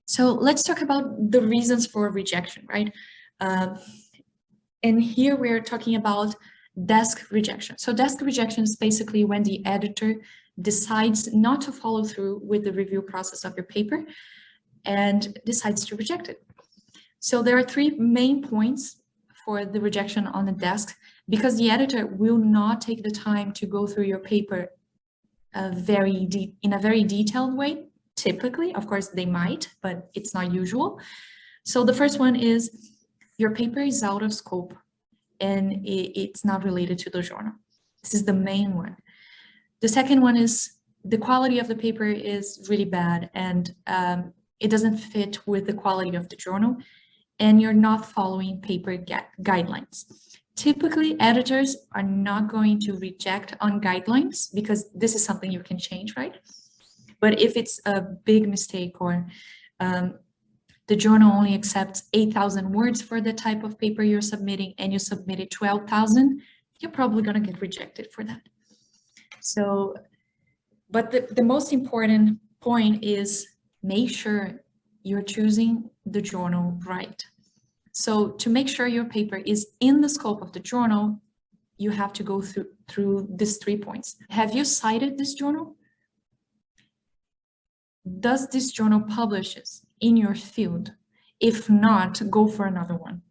So let's talk about the reasons for rejection, right? And here we're talking about desk rejection. So desk rejection is basically when the editor decides not to follow through with the review process of your paper and decides to reject it. So there are three main points for the rejection on the desk, because the editor will not take the time to go through your paper in a very detailed way. Typically, of course, they might, but it's not usual. So the first one is your paper is out of scope and it's not related to the journal. This is the main one. The second one is the quality of the paper is really bad and it doesn't fit with the quality of the journal, and you're not following paper guidelines. Typically, editors are not going to reject on guidelines because this is something you can change, right? But if it's a big mistake or the journal only accepts 8,000 words for the type of paper you're submitting and you submitted 12,000, you're probably going to get rejected for that. So, but the most important point is make sure you're choosing the journal right. So to make sure your paper is in the scope of the journal, you have to go through these 3 points. Have you cited this journal? Does this journal publishes in your field? If not, go for another one.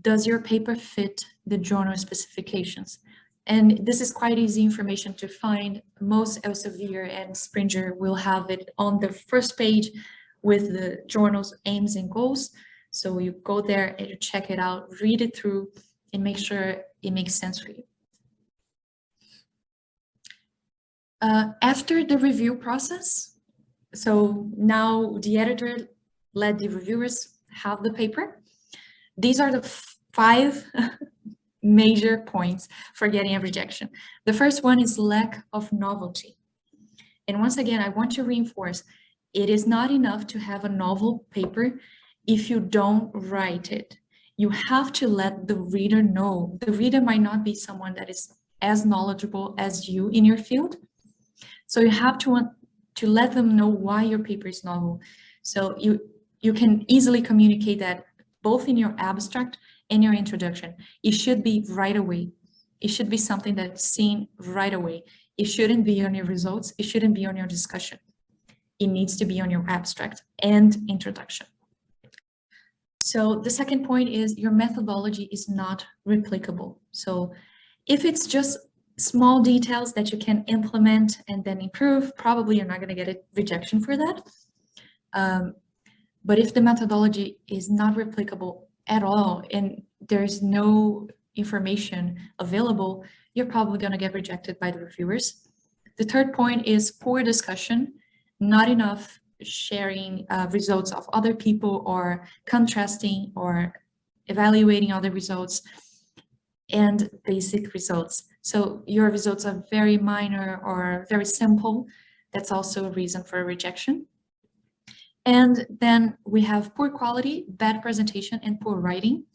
Does your paper fit the journal specifications? And this is quite easy information to find. Most Elsevier and Springer will have it on the first page with the journal's aims and goals. So you go there and you check it out, read it through, and make sure it makes sense for you. After the review process, so now the editor let the reviewers have the paper. These are the 5 major points for getting a rejection. The first one is lack of novelty. And once again, I want to reinforce, it is not enough to have a novel paper if you don't write it. You have to let the reader know. The reader might not be someone that is as knowledgeable as you in your field. So you have to let them know why your paper is novel. So you can easily communicate that both in your abstract and your introduction. It should be right away. It should be something that's seen right away. It shouldn't be on your results. It shouldn't be on your discussion. It needs to be on your abstract and introduction. So the second point is your methodology is not replicable. So if it's just small details that you can implement and then improve, probably you're not going to get a rejection for that. But if the methodology is not replicable at all and there's no information available, you're probably going to get rejected by the reviewers. The third point is poor discussion, not enough sharing results of other people or contrasting or evaluating other results and basic results. So your results are very minor or very simple. That's also a reason for a rejection. And then we have poor quality, bad presentation, and poor writing.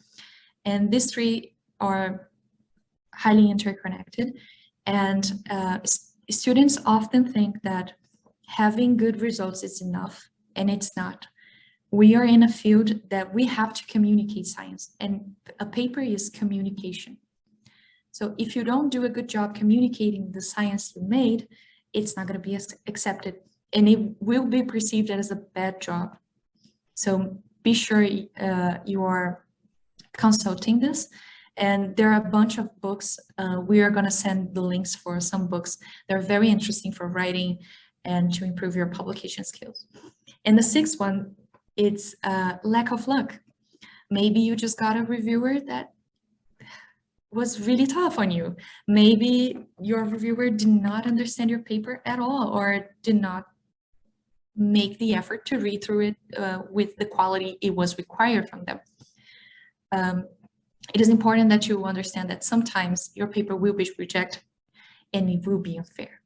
And these 3 are highly interconnected. And students often think that having good results is enough, and it's not. We are in a field that we have to communicate science, and a paper is communication. So if you don't do a good job communicating the science you made, it's not going to be accepted, and it will be perceived as a bad job. So be sure you are consulting this. And there are a bunch of books. We are going to send the links for some books. They're very interesting for writing and to improve your publication skills. And the 6th one, it's lack of luck. Maybe you just got a reviewer that was really tough on you. Maybe your reviewer did not understand your paper at all or did not make the effort to read through it with the quality it was required from them. It is important that you understand that sometimes your paper will be rejected and it will be unfair.